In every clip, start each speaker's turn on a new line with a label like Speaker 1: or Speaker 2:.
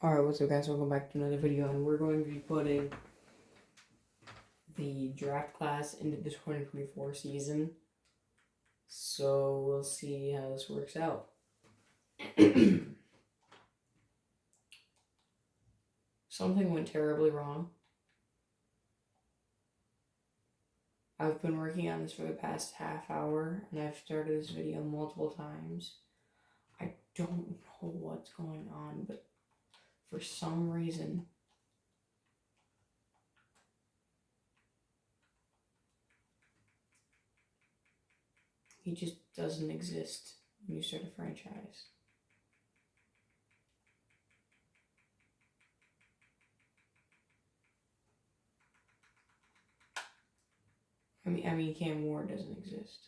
Speaker 1: Alright, what's up guys, welcome back to another video, and we're going to be putting the draft class into the 2024 season. So we'll see how this works out. Something went terribly wrong. I've been working on this for the past half hour, and I've started this video multiple times. I don't know what's going on, but for some reason he just doesn't exist when you start a franchise. I mean, Cam Ward doesn't exist.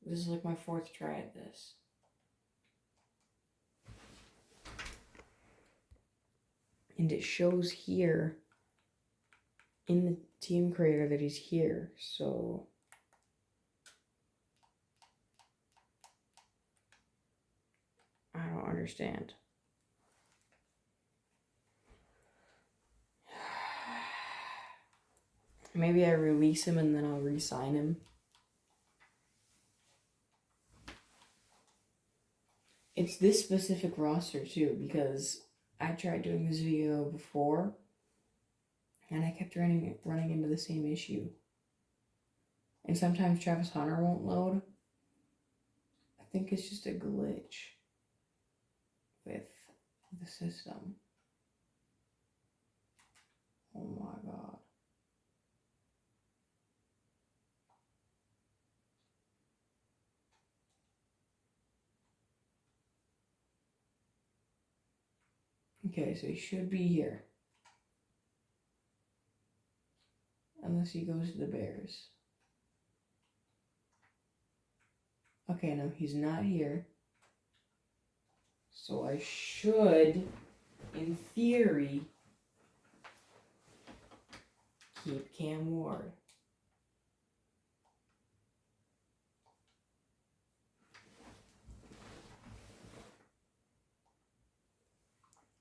Speaker 1: This is like my fourth try at this. And it shows here in the team creator that he's here, so I don't understand. Maybe I release him and then I'll re-sign him. It's this specific roster too, because I tried doing this video before and I kept running into the same issue. And sometimes Travis Hunter won't load. I think it's just a glitch with the system. Oh my god. Okay, so he should be here. Unless he goes to the Bears. Okay, no, he's not here. So I should, in theory, keep Cam Ward.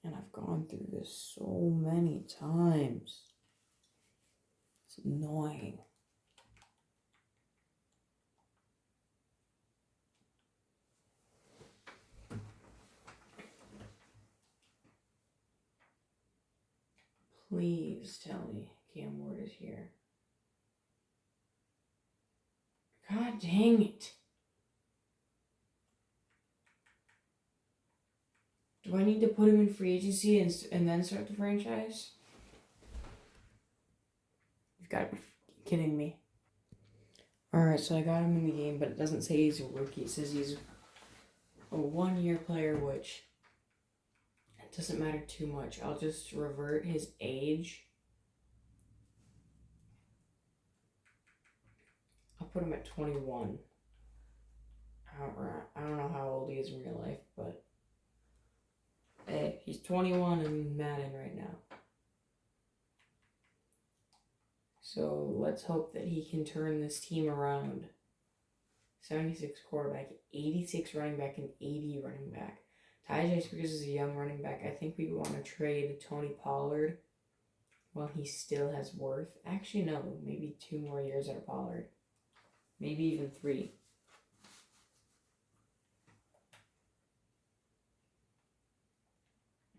Speaker 1: And I've gone through this so many times. It's annoying. Please tell me Cam Ward is here. God dang it. Do I need to put him in free agency and then start the franchise? You've got to be kidding me. Alright, so I got him in the game, but it doesn't say he's a rookie. It says he's a one-year player, which it doesn't matter too much. I'll just revert his age. I'll put him at 21. I don't know how old he is in real life, but hey, he's 21 in Madden right now. So let's hope that he can turn this team around. 76 quarterback, 86 running back, and 80 running back. Tyjae Spears is a young running back. I think we want to trade Tony Pollard while he still has worth. Actually, no. Maybe 2 more years out of Pollard. Maybe even 3.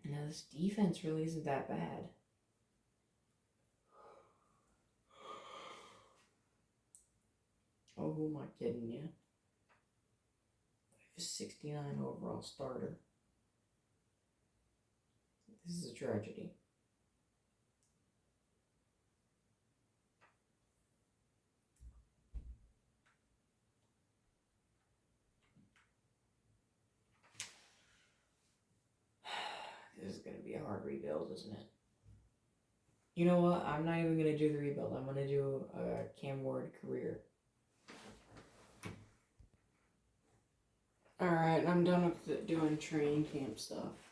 Speaker 1: Now, this defense really isn't that bad. Oh, who am I kidding you? 69 overall starter. This is a tragedy. This is going to be a hard rebuild, isn't it? You know what? I'm not even going to do the rebuild. I'm going to do a Cam Ward career. Alright, I'm done with doing training camp stuff.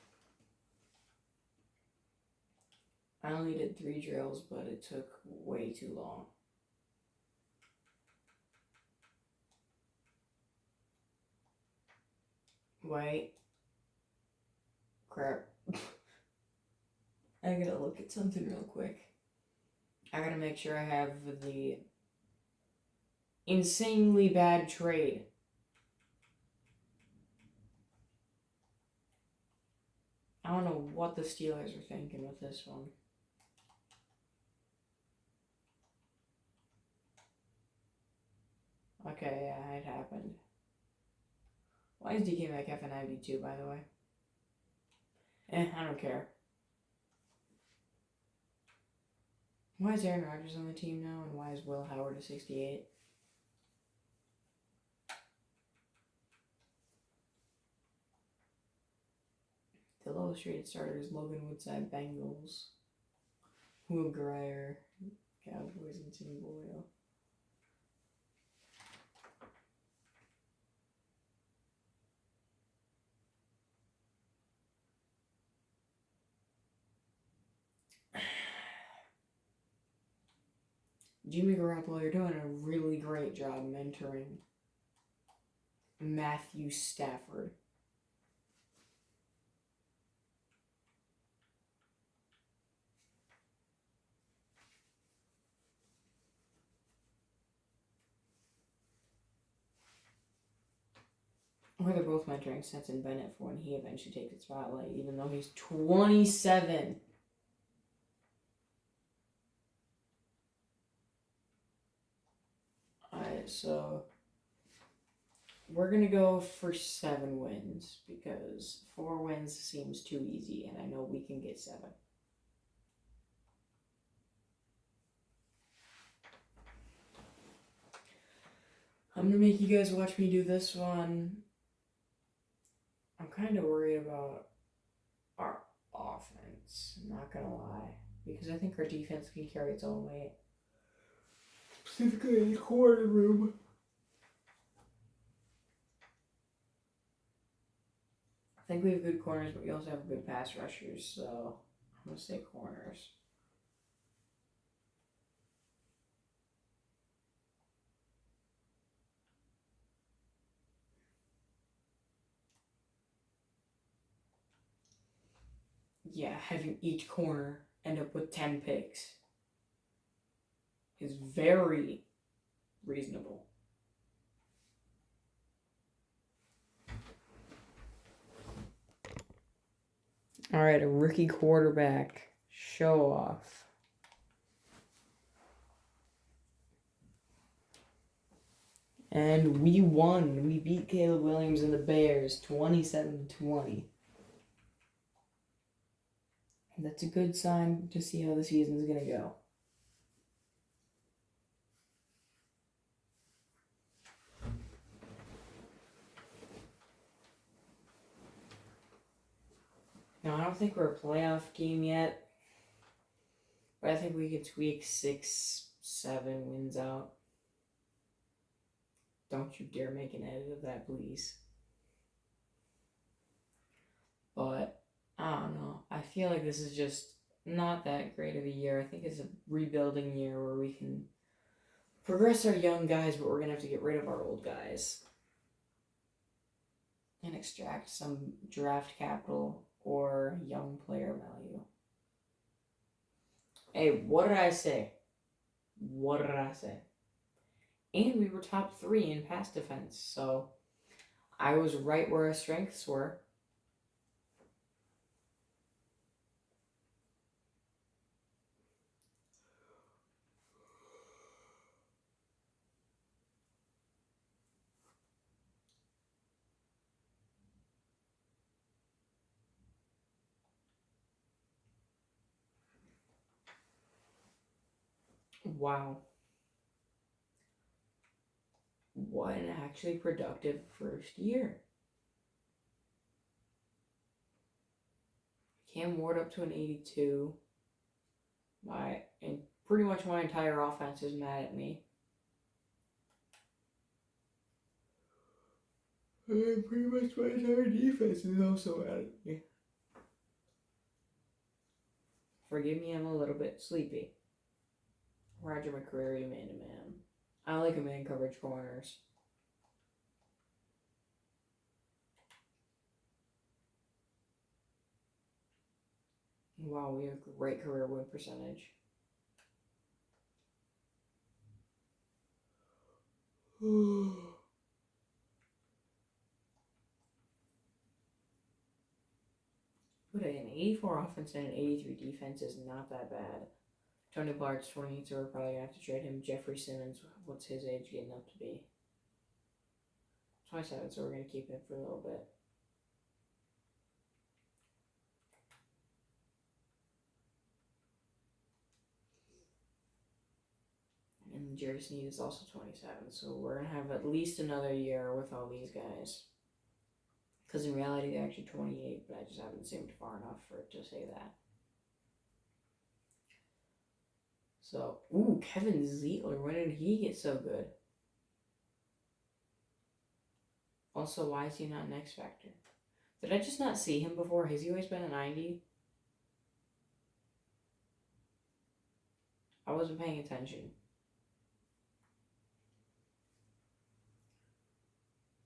Speaker 1: I only did 3 drills, but it took way too long. Wait. crap. I gotta look at something real quick. I gotta make sure I have the insanely bad trade. I don't know what the Steelers are thinking with this one. Okay, yeah, it happened. Why is DK Metcalf an IB2, by the way? I don't care. Why is Aaron Rodgers on the team now, and why is Will Howard a 68? The lowest rated starter is Logan Woodside, Bengals. Will Grier, Cowboys, and Tim Boyle. Jimmy Garoppolo, you're doing a really great job mentoring Matthew Stafford. Or they're both mentoring Stetson Bennett for when he eventually takes the spotlight, even though he's 27. Alright, so we're going to go for 7 wins because 4 wins seems too easy, and I know we can get 7. I'm going to make you guys watch me do this one. I'm kind of worried about our offense, not going to lie, because I think our defense can carry its own weight. Specifically in the corner room. I think we have good corners, but we also have good pass rushers, so I'm going to say corners. Yeah, having each corner end up with 10 picks is very reasonable. All right, a rookie quarterback. Show off. And we won. We beat Caleb Williams and the Bears 27-20. And that's a good sign to see how the season's going to go. Now, I don't think we're a playoff team yet, but I think we could squeak 6, 7 wins out. Don't you dare make an edit of that, please. But, I don't know. I feel like this is just not that great of a year. I think it's a rebuilding year where we can progress our young guys, but we're going to have to get rid of our old guys. And extract some draft capital or young player value. Hey, what did I say? What did I say? And we were top 3 in pass defense, so I was right where our strengths were. Wow. What an actually productive first year. Cam Ward up to an 82. And pretty much my entire offense is mad at me. And pretty much my entire defense is also mad at me. Forgive me, I'm a little bit sleepy. Roger McCreary, man-to-man. I like a man coverage corners. Wow, we have a great career win percentage. But an 84 offense and an 83 defense is not that bad. Tony Ballard's 28, so we're probably going to have to trade him. Jeffrey Simmons, what's his age getting up to be? 27, so we're going to keep him for a little bit. And Jerry Sneed is also 27, so we're going to have at least another year with all these guys. Because in reality, they're actually 28, but I just haven't zoomed far enough for it to say that. So, ooh, Kevin Zeitler, when did he get so good? Also, why is he not an X Factor? Did I just not see him before? Has he always been a 90? I wasn't paying attention.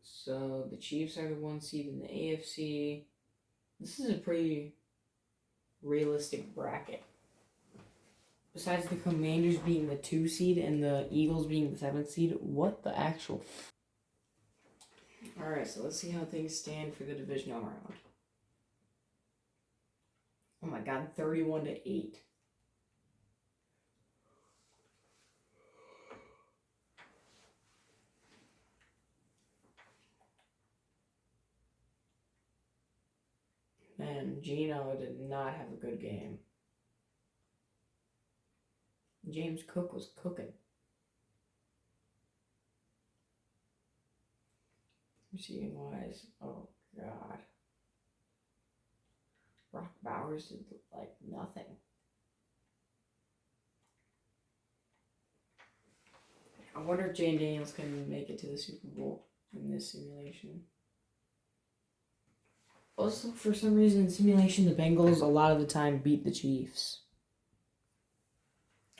Speaker 1: So, the Chiefs are the 1 seed in the AFC. This is a pretty realistic bracket. Besides the Commanders being the 2 seed and the Eagles being the 7th seed, what the actual... Alright, so let's see how things stand for the divisional round. Oh my god, 31-8. Man, Gino did not have a good game. James Cook was cooking. Receiving wise, oh god. Brock Bowers did like nothing. I wonder if Jane Daniels can make it to the Super Bowl in this simulation. Also, for some reason in simulation, the Bengals a lot of the time beat the Chiefs.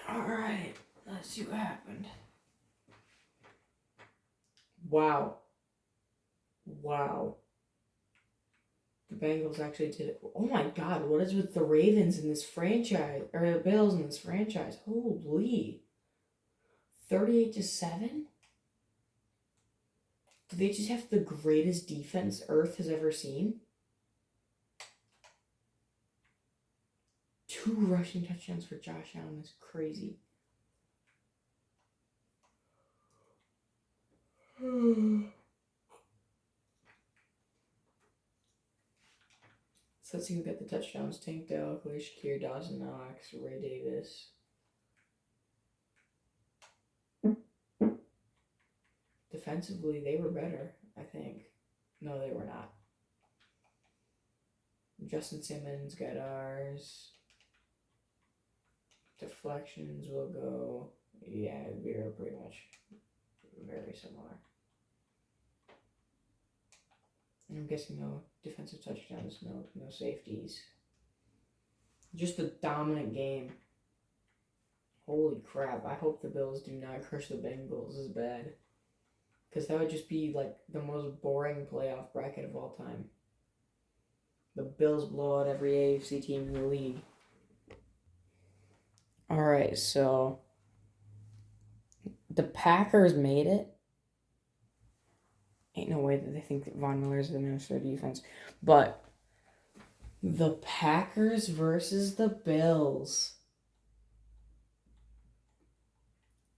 Speaker 1: Alright, let's see what happened. Wow. The Bengals actually did it. Oh my god, what is with the Ravens in this franchise? Or the Bills in this franchise? Holy. 38-7? Do they just have the greatest defense Earth has ever seen? 2 rushing touchdowns for Josh Allen is crazy. So let's see who got the touchdowns. Tank Dell, Khalil Shakir, Dawson Knox, Ray Davis. Defensively, they were better, I think. No, they were not. Justin Simmons got ours. Deflections will go. Yeah, we are pretty much very similar. I'm guessing no defensive touchdowns, no safeties. Just a dominant game. Holy crap, I hope the Bills do not crush the Bengals as bad. Because that would just be like the most boring playoff bracket of all time. The Bills blow out every AFC team in the league. Alright, so the Packers made it. Ain't no way that they think that Von Miller's the minister of defense. But the Packers versus the Bills.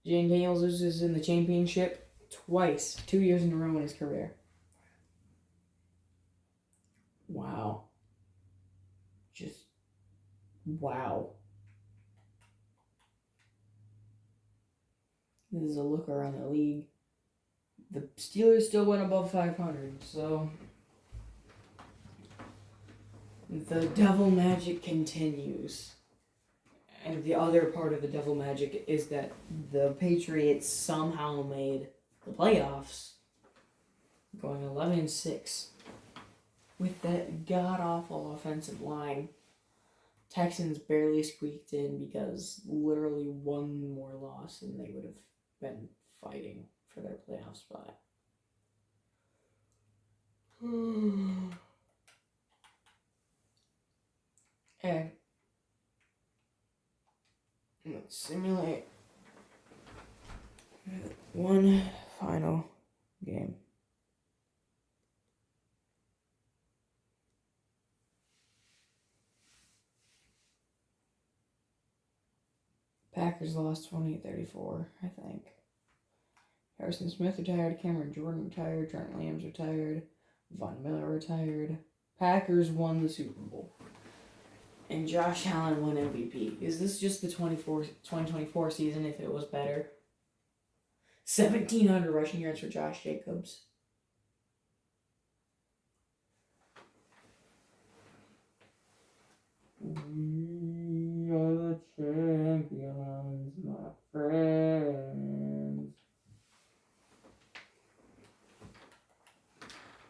Speaker 1: Jane Daniels loses in the championship twice, 2 years in a row in his career. Wow. Just wow. This is a look around the league. The Steelers still went above 500, so the devil magic continues. And the other part of the devil magic is that the Patriots somehow made the playoffs, going 11-6 with that god-awful offensive line. Texans barely squeaked in because literally one more loss and they would have been fighting for their playoff spot. And simulate one final game. Packers lost 28-34, I think. Harrison Smith retired, Cameron Jordan retired, Trent Williams retired, Von Miller retired. Packers won the Super Bowl. And Josh Allen won MVP. Is this just the 2024 season if it was better? 1,700 rushing yards for Josh Jacobs. We are the champions, my friends.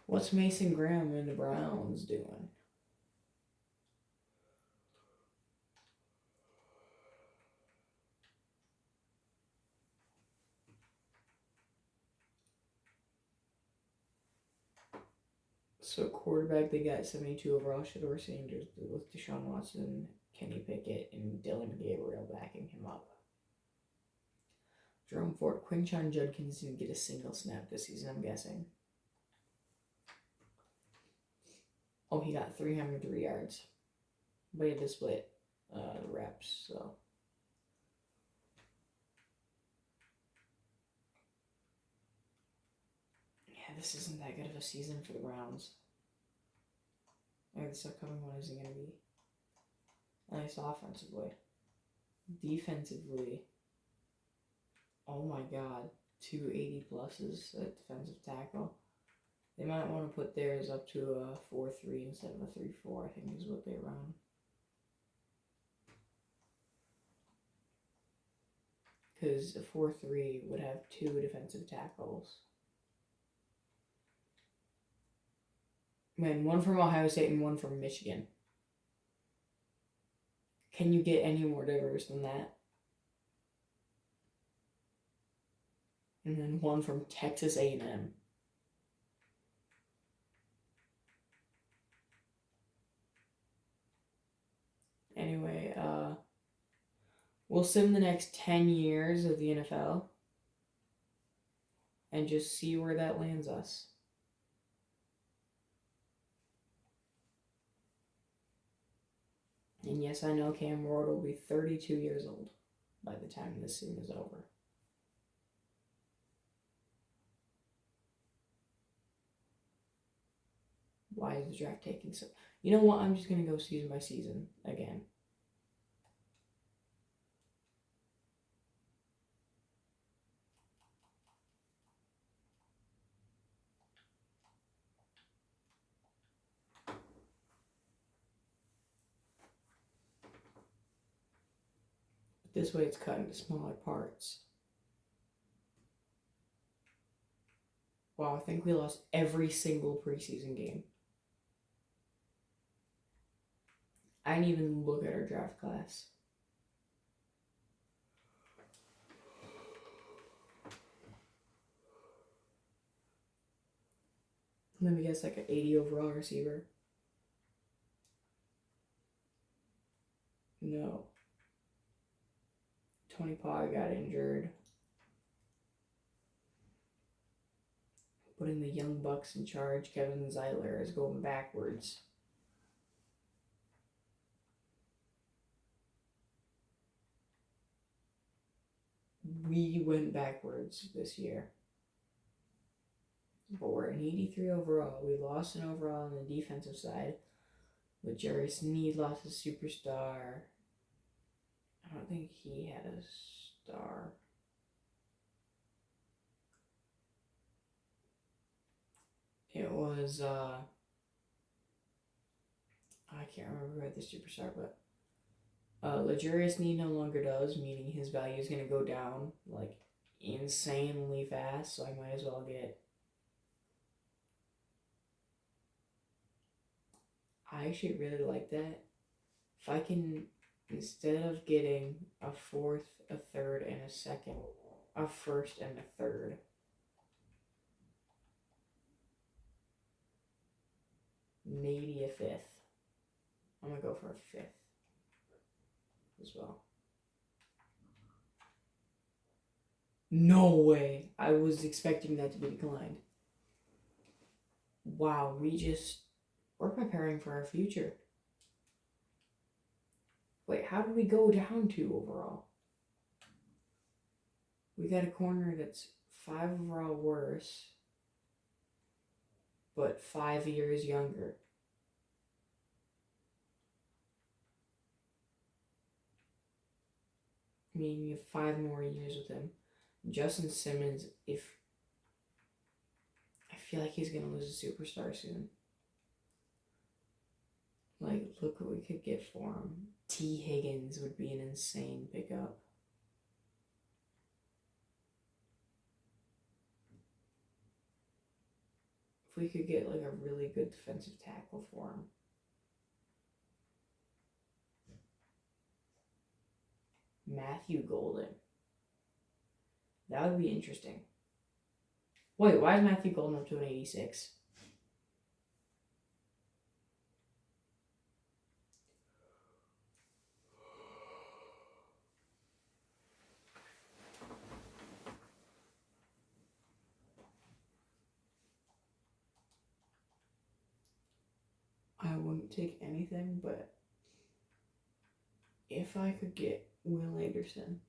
Speaker 1: What's Mason Graham and the Browns doing? So quarterback, they got 72 overall. Shedeur Sanders with Deshaun Watson, Kenny Pickett, and Dylan Gabriel backing him up. Jerome Ford, Quinshon Judkins didn't get a single snap this season, I'm guessing. Oh, he got 303 yards. But he had to split the reps, so. Yeah, this isn't that good of a season for the Browns. This upcoming one isn't going to be nice offensively. Defensively, oh my god, 280 pluses at defensive tackle. They might want to put theirs up to a 4-3 instead of a 3-4, I think is what they run. Because a 4-3 would have 2 defensive tackles. Man, one from Ohio State and one from Michigan. Can you get any more diverse than that? And then one from Texas A&M. Anyway, we'll sim the next 10 years of the NFL and just see where that lands us. And yes, I know Cam Ward will be 32 years old by the time this sim is over. Why is the draft taking so... You know what? I'm just going to go season by season again. But this way it's cut into smaller parts. Wow, I think we lost every single preseason game. I didn't even look at our draft class. Let me guess, like an 80 overall receiver. No. Tony Pollard got injured. Putting the Young Bucks in charge. Kevin Zeitler is going backwards. We went backwards this year. But we're an 83 overall. We lost an overall on the defensive side. With Jerry Sneed lost his superstar. I don't think he had a star. It was, I can't remember who had the superstar, but L'Jarius Sneed no longer does, meaning his value is going to go down, like, insanely fast, so I might as well get... I actually really like that. If I can, instead of getting a fourth, a third, and a second, a first and a third. Maybe a fifth. I'm going to go for a fifth as well. No way. I was expecting that to be declined. Wow, we're preparing for our future. Wait, how did we go down to overall? We got a corner that's 5 overall worse, but 5 years younger. Meaning you have 5 more years with him. Justin Simmons, if I feel like he's gonna lose a superstar soon. Like, look what we could get for him. T. Higgins would be an insane pickup. If we could get like a really good defensive tackle for him. Matthew Golden. That would be interesting. Wait, why is Matthew Golden up to an 86? I wouldn't take anything, but if I could get Will Anderson,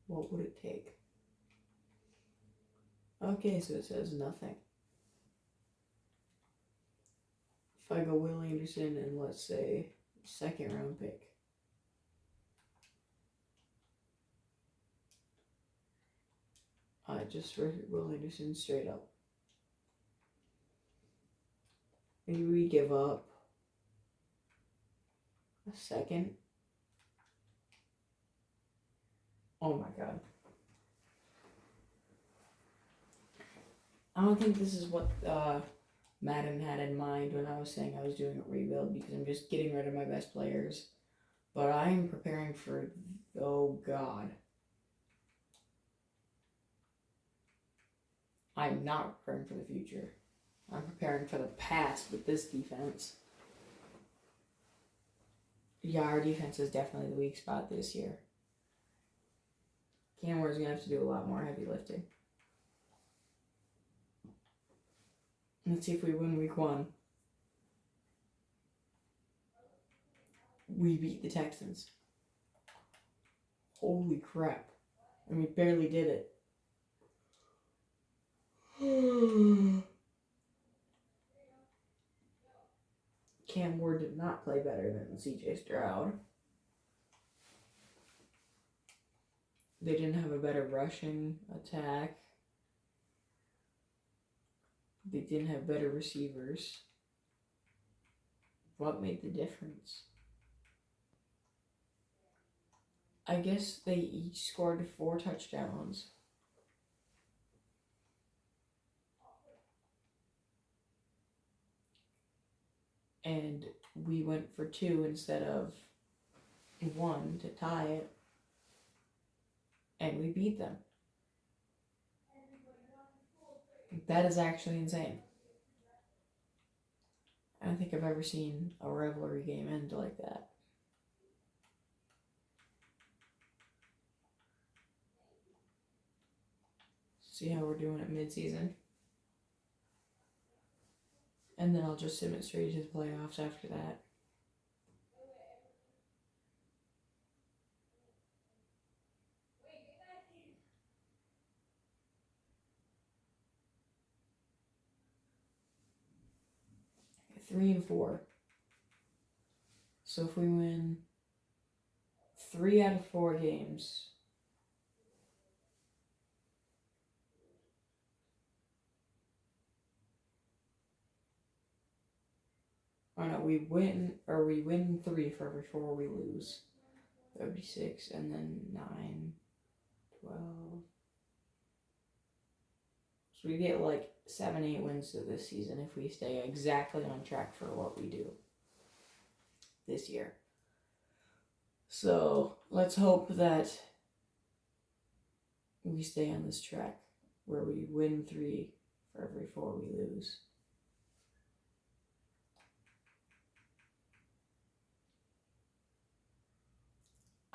Speaker 1: what would it take? Okay, so it says nothing. If I go Will Anderson and let's say 2nd round pick. I just for Will Anderson straight up. Maybe we give up a 2nd. Oh my god. I don't think this is what Madden had in mind when I was saying I was doing a rebuild, because I'm just getting rid of my best players. But I'm preparing for, oh god. I'm not preparing for the future. I'm preparing for the past with this defense. Yeah, our defense is definitely the weak spot this year. Cam Ward's going to have to do a lot more heavy lifting. Let's see if we win week 1. We beat the Texans. Holy crap. And we barely did it. Cam Ward did not play better than CJ Stroud. They didn't have a better rushing attack. They didn't have better receivers. What made the difference? I guess they each scored 4 touchdowns. And we went for 2 instead of 1 to tie it. And we beat them. That is actually insane. I don't think I've ever seen a rivalry game end like that. See how we're doing at mid-season. And then I'll just sim it straight to the playoffs after that. Okay, 3-4. So if we win 3 out of 4 games, oh no, we win 3 for every 4 we lose. That would be 6, and then 9, 12. So we get like 7, 8 wins to this season if we stay exactly on track for what we do this year. So let's hope that we stay on this track where we win 3 for every 4 we lose.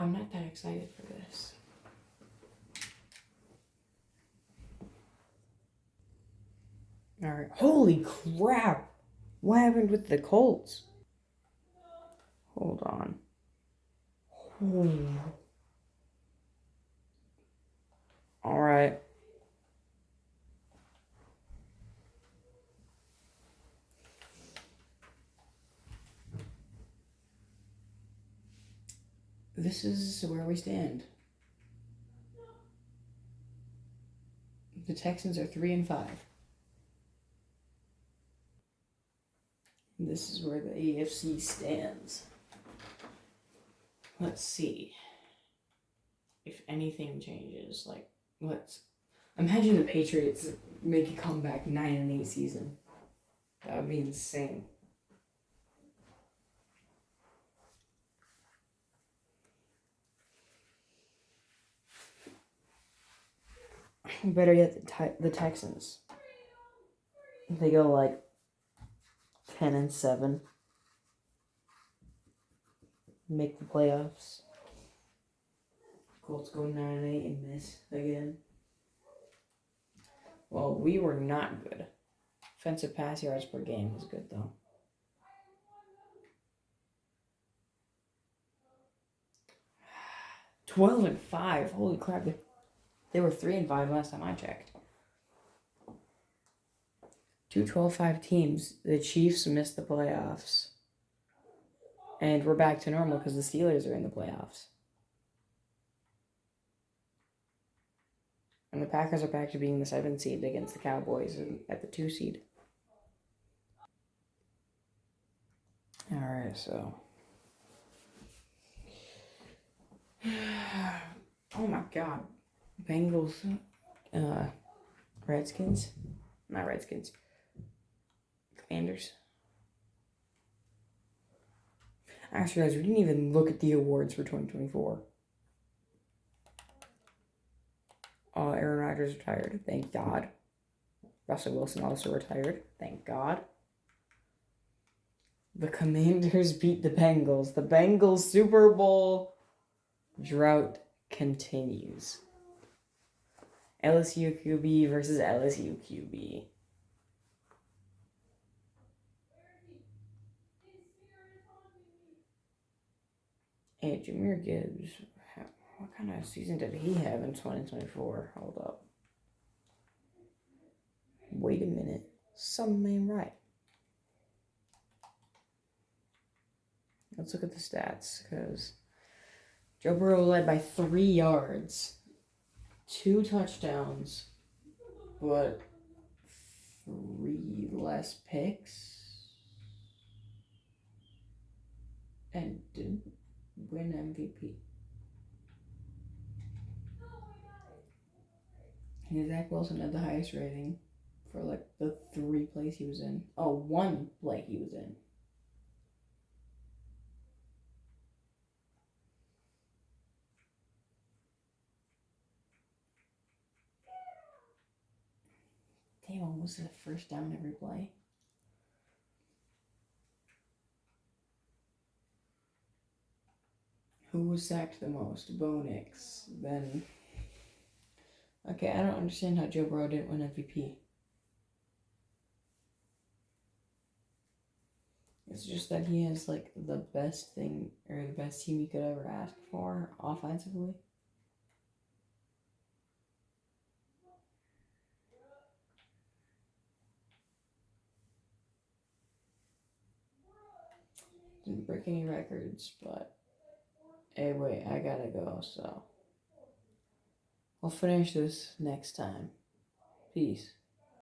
Speaker 1: I'm not that excited for this. Alright. Holy crap! What happened with the Colts? Hold on. Alright. This is where we stand. The Texans are 3-5. This is where the AFC stands. Let's see if anything changes. Like, let's imagine the Patriots make a comeback 9-8 season. That would be insane. Better yet, the Texans. They go like 10-7. Make the playoffs. Colts go 9-8 and miss again. Well, we were not good. Offensive pass yards per game was good though. 12-5. Holy crap! They were 3-5 last time I checked. 2 12-5 teams. The Chiefs missed the playoffs. And we're back to normal because the Steelers are in the playoffs. And the Packers are back to being the 7th seed against the Cowboys at the 2 seed. Alright, so. Oh my god. Bengals. Redskins. Not Redskins. Commanders. Actually, guys, we didn't even look at the awards for 2024. Aaron Rodgers retired. Thank God. Russell Wilson also retired. Thank God. The Commanders beat the Bengals. The Bengals Super Bowl drought continues. LSU QB versus LSU QB. Hey, Jahmyr Gibbs. What kind of season did he have in 2024? Hold up. Wait a minute. Something ain't right. Let's look at the stats, because Joe Burrow led by 3 yards, 2 touchdowns, but 3 less picks, and didn't win MVP. And Zach Wilson had the highest rating for like the 3 plays he was in. Oh, 1 play he was in. Damn, almost a first down every play. Who was sacked the most? Bo Nix. Then. Okay, I don't understand how Joe Burrow didn't win MVP. It's just that he has like the best thing or the best team you could ever ask for offensively. Didn't break any records, but anyway, I gotta go, so I'll finish this next time. Peace.